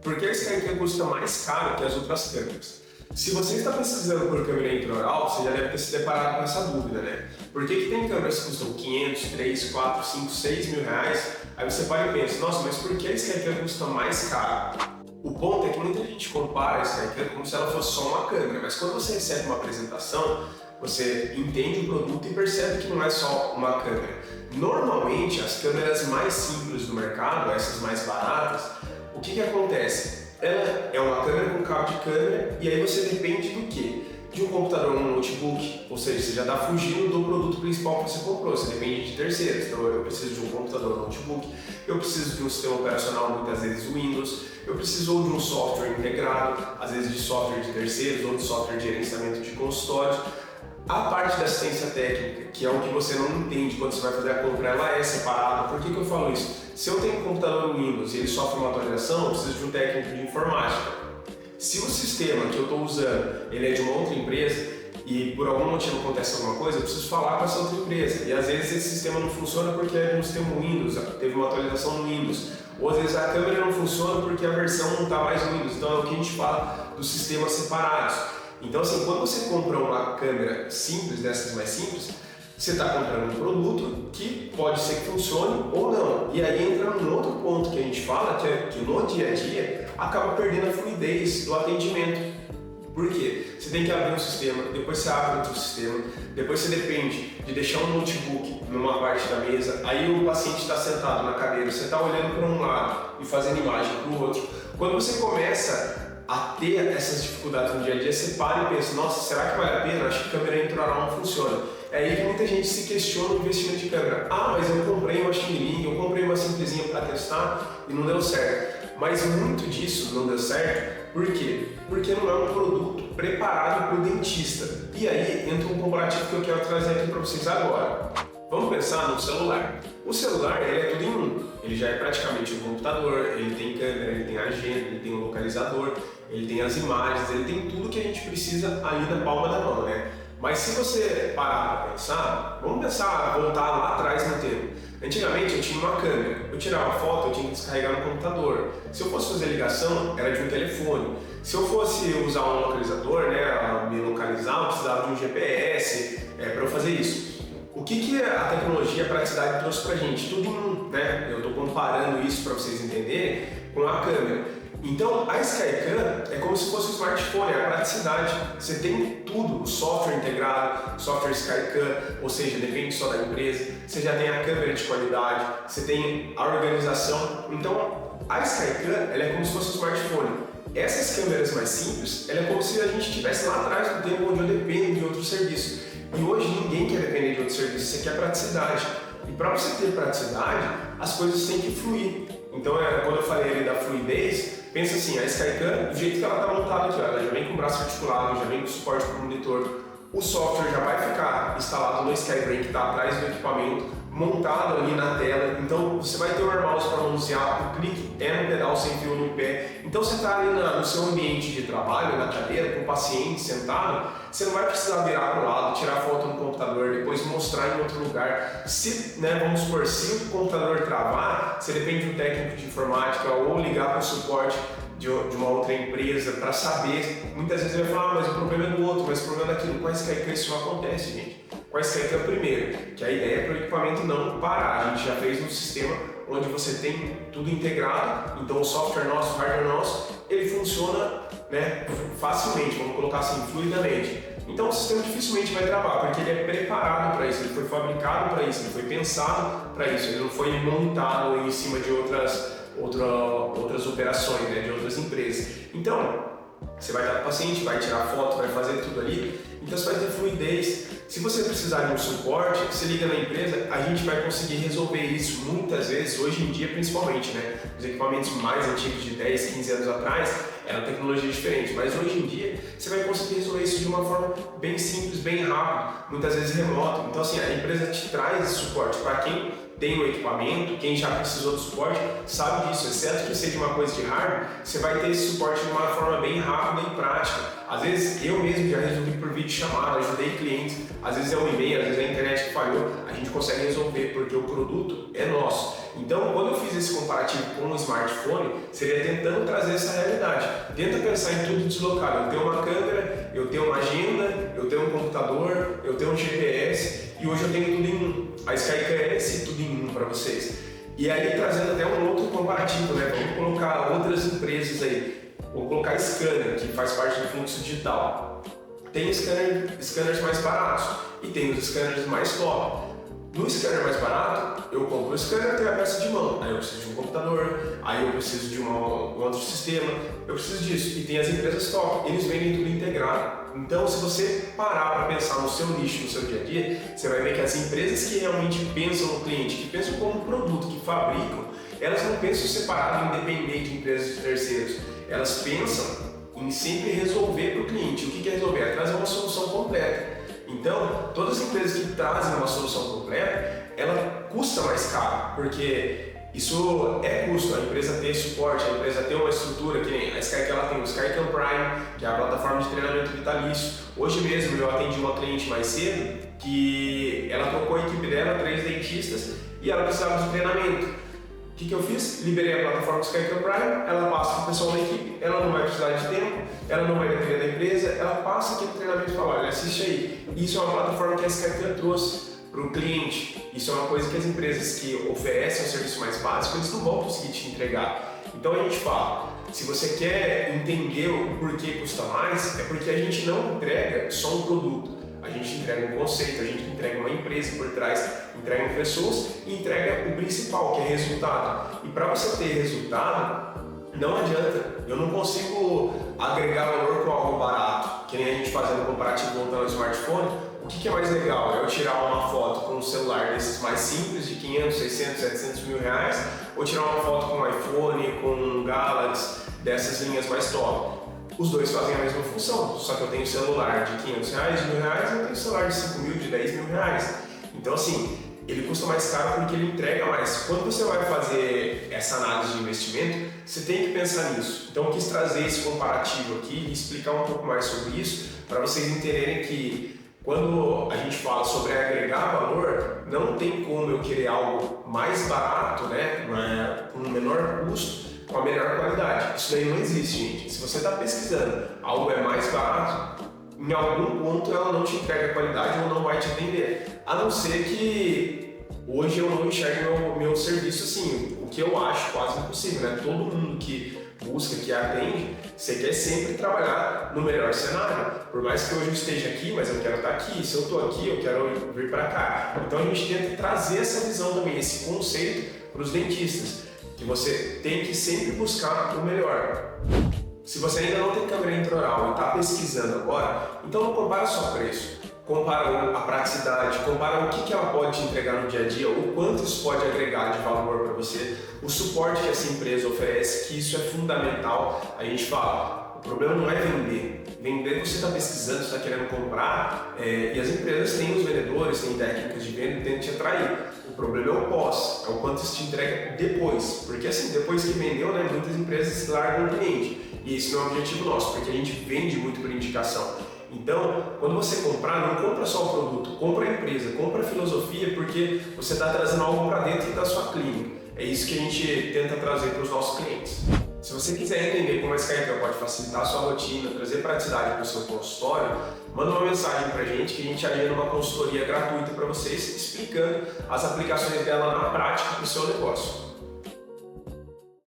Por que a Skycam custa mais caro que as outras câmeras? Se você está pesquisando por câmera intraoral, você já deve ter se deparado com essa dúvida, né? Por que tem câmeras que custam 500, 3, 4, 5, 6 mil reais? Aí você para e pensa, nossa, mas por que a Skycam custa mais caro? O ponto é que muita gente compara a Skycam como se ela fosse só uma câmera, mas quando você recebe uma apresentação, você entende o produto e percebe que não é só uma câmera. Normalmente, as câmeras mais simples do mercado, essas mais baratas, o que acontece? Ela é uma câmera com cabo de câmera e aí você depende do quê? De um computador ou um notebook, ou seja, você já está fugindo do produto principal que você comprou, você depende de terceiros. Então eu preciso de um computador ou um notebook, eu preciso de um sistema operacional, muitas vezes Windows, eu preciso ou de um software integrado, às vezes de software de terceiros ou de software de gerenciamento de consultório. A parte da assistência técnica, que é o que você não entende quando você vai fazer a compra, ela é separada. Por que eu falo isso? Se eu tenho um computador Windows e ele sofre uma atualização, eu preciso de um técnico de informática. Se o sistema que eu estou usando ele é de uma outra empresa e por algum motivo acontece alguma coisa, eu preciso falar com essa outra empresa. E às vezes esse sistema não funciona porque é de um sistema Windows, teve uma atualização no Windows. Ou às vezes a câmera não funciona porque a versão não está mais no Windows. Então é o que a gente fala dos sistemas separados. Então assim, quando você compra uma câmera simples, dessas mais simples, você está comprando um produto que pode ser que funcione ou não. E aí entra num outro ponto que a gente fala, que é que no dia a dia acaba perdendo a fluidez do atendimento. Por quê? Você tem que abrir um sistema, depois você abre outro sistema, depois você depende de deixar um notebook numa parte da mesa, aí o paciente está sentado na cadeira, você está olhando para um lado e fazendo imagem para o outro. Quando você começa a ter essas dificuldades no dia a dia, você para e pensa, nossa, será que vale a pena? Acho que câmera intraoral não funciona. É aí que muita gente se questiona o investimento de câmera. Ah, mas eu comprei uma Xing-Ling, eu comprei uma simplesinha para testar e não deu certo. Mas muito disso não deu certo, por quê? Porque não é um produto preparado para o dentista. E aí entra um comparativo que eu quero trazer aqui para vocês agora. Vamos pensar no celular. O celular ele é tudo em um. Ele já é praticamente um computador, ele tem câmera, ele tem agenda, ele tem um localizador, ele tem as imagens, ele tem tudo que a gente precisa ali na palma da mão, né? Mas se você parar para pensar, vamos pensar, voltar lá atrás no tempo. Antigamente eu tinha uma câmera, eu tirava foto, eu tinha que descarregar no computador. Se eu fosse fazer ligação, era de um telefone. Se eu fosse usar um localizador, né, me localizar, eu precisava de um GPS para eu fazer isso. O que a tecnologia e a praticidade trouxe pra gente? Tudo em um, né? Eu estou comparando isso para vocês entenderem com a câmera. Então, a Skycam é como se fosse um smartphone, é a praticidade. Você tem tudo, o software integrado, software Skycam, ou seja, depende só da empresa. Você já tem a câmera de qualidade, você tem a organização. Então, a Skycam ela é como se fosse um smartphone. Essas câmeras mais simples, ela é como se a gente estivesse lá atrás do tempo onde eu dependo de outro serviço. E hoje ninguém quer depender de outro serviço, você quer praticidade. E para você ter praticidade, as coisas têm que fluir. Então, quando eu falei ali da fluidez, pensa assim, a Skycam, do jeito que ela está montada aqui, ela já vem com o braço articulado, já vem com suporte para o monitor, o software já vai ficar instalado no Skybrain que está atrás do equipamento, montado ali na tela, então você vai ter o mouse para manusear, o clique é no pedal sem fio no pé, então você está ali no seu ambiente de trabalho, na cadeira, com o paciente sentado, você não vai precisar virar para o lado, tirar foto no computador, depois mostrar em outro lugar. Se, vamos supor, se o computador travar, você depende de um técnico de informática ou ligar para o suporte de uma outra empresa para saber. Muitas vezes ele vai falar, mas o problema é do outro, mas o problema é daquilo. Com a Skycam isso não acontece, gente. Com a Skycam primeiro, que a ideia é para o equipamento não parar. A gente já fez um sistema onde você tem tudo integrado, então o software nosso, o hardware nosso, ele funciona facilmente, vamos colocar assim, fluidamente. Então o sistema dificilmente vai travar, porque ele é preparado para isso, ele foi fabricado para isso, ele foi pensado para isso, ele não foi montado em cima de outras operações, de outras empresas. Então, você vai dar para o paciente, vai tirar foto, vai fazer tudo ali, então você vai ter fluidez. Se você precisar de um suporte, você liga na empresa, a gente vai conseguir resolver isso muitas vezes, hoje em dia principalmente, Os equipamentos mais antigos de 10, 15 anos atrás, era tecnologia diferente, mas hoje em dia você vai conseguir resolver isso de uma forma bem simples, bem rápida, muitas vezes remoto. Então assim, a empresa te traz esse suporte para quem tem o equipamento, quem já precisou do suporte, sabe disso. Exceto que seja uma coisa de hardware, você vai ter esse suporte de uma forma bem rápida e prática. Às vezes eu mesmo já resolvi por vídeo chamada, ajudei clientes, às vezes é um e-mail, às vezes é a internet que falhou, a gente consegue resolver porque o produto é nosso. Então, quando eu fiz esse comparativo com o smartphone, seria tentando trazer essa realidade. Tenta pensar em tudo deslocado. Eu tenho uma câmera, eu tenho uma agenda, eu tenho um computador, eu tenho um GPS e hoje eu tenho tudo em um. A Sky cresce tudo em um para vocês. E aí, trazendo até um outro comparativo, né? Vamos colocar outras empresas aí. Vou colocar Scanner, que faz parte do fluxo digital. Tem scanners mais baratos e tem os scanners mais top. No scanner mais barato, eu compro o scanner, tenho a peça de mão, aí eu preciso de um computador, aí eu preciso de um outro sistema, eu preciso disso. E tem as empresas top, eles vendem tudo integrado. Então, se você parar para pensar no seu nicho, no seu dia a dia, você vai ver que as empresas que realmente pensam no cliente, que pensam como produto, que fabricam, elas não pensam separado, independente de empresas de terceiros. Elas pensam em sempre resolver para o cliente. O que é resolver? É trazer uma solução completa. Então, todas as empresas que trazem uma solução completa, ela custa mais caro, porque isso é custo, a empresa ter suporte, a empresa ter uma estrutura, que nem a Sky que ela tem, o Skycam Prime, que é a plataforma de treinamento vitalício. Hoje mesmo eu atendi uma cliente mais cedo, que ela trocou a equipe dela, 3 dentistas, e ela precisava de treinamento. O que eu fiz? Liberei a plataforma do Skycam Prime, ela passa para o pessoal da equipe, ela não vai precisar de tempo, ela não vai depender da empresa, ela passa aquele treinamento e fala, olha, assiste aí. Isso é uma plataforma que a Skycam trouxe para o cliente. Isso é uma coisa que as empresas que oferecem um serviço mais básico, eles não vão conseguir te entregar. Então a gente fala, se você quer entender o porquê custa mais, é porque a gente não entrega só um produto. A gente entrega um conceito, a gente entrega uma empresa por trás, entrega pessoas e entrega o principal, que é resultado. E para você ter resultado, não adianta. Eu não consigo agregar valor com algo barato, que nem a gente fazendo comparativo voltando ao smartphone. O que é mais legal? É eu tirar uma foto com um celular desses mais simples, de 500, 600, 700 mil reais, ou tirar uma foto com um iPhone, com um Galaxy, dessas linhas mais top. Os dois fazem a mesma função, só que eu tenho celular de 500 reais, de 1.000 reais, e eu tenho celular de 5 mil, de 10 mil reais. Então assim, ele custa mais caro porque ele entrega mais. Quando você vai fazer essa análise de investimento, você tem que pensar nisso. Então eu quis trazer esse comparativo aqui e explicar um pouco mais sobre isso, para vocês entenderem que quando a gente fala sobre agregar valor, não tem como eu querer algo mais barato, né, com um menor custo, com a melhor qualidade. Isso daí não existe, gente. Se você está pesquisando algo é mais barato, em algum ponto ela não te entrega qualidade ou não vai te atender. A não ser que hoje eu não enxergue meu serviço assim, o que eu acho quase impossível, né? Todo mundo que busca, que atende, você quer sempre trabalhar no melhor cenário. Por mais que hoje eu esteja aqui, mas eu quero estar aqui. Se eu estou aqui, eu quero vir para cá. Então a gente tenta trazer essa visão também, esse conceito para os dentistas, que você tem que sempre buscar o melhor. Se você ainda não tem câmera intraoral e está pesquisando agora, então não compara só preço, compara a praticidade, compara o que ela pode te entregar no dia a dia, o quanto isso pode agregar de valor para você, o suporte que essa empresa oferece, que isso é fundamental. A gente fala, o problema não é vender. Vender, você está pesquisando, você está querendo comprar, e as empresas têm os vendedores, têm técnicas de venda e tentam te atrair. O problema é o pós, é o quanto isso te entrega depois. Porque assim, depois que vendeu, né, muitas empresas largam o cliente. E esse não é o objetivo nosso, porque a gente vende muito por indicação. Então, quando você comprar, não compra só o produto, compra a empresa, compra a filosofia, porque você está trazendo algo para dentro da sua clínica. É isso que a gente tenta trazer para os nossos clientes. Se você quiser entender como a Skycam pode facilitar a sua rotina, trazer praticidade para o seu consultório, manda uma mensagem para a gente que a gente agenda uma consultoria gratuita para vocês, explicando as aplicações dela na prática para o seu negócio.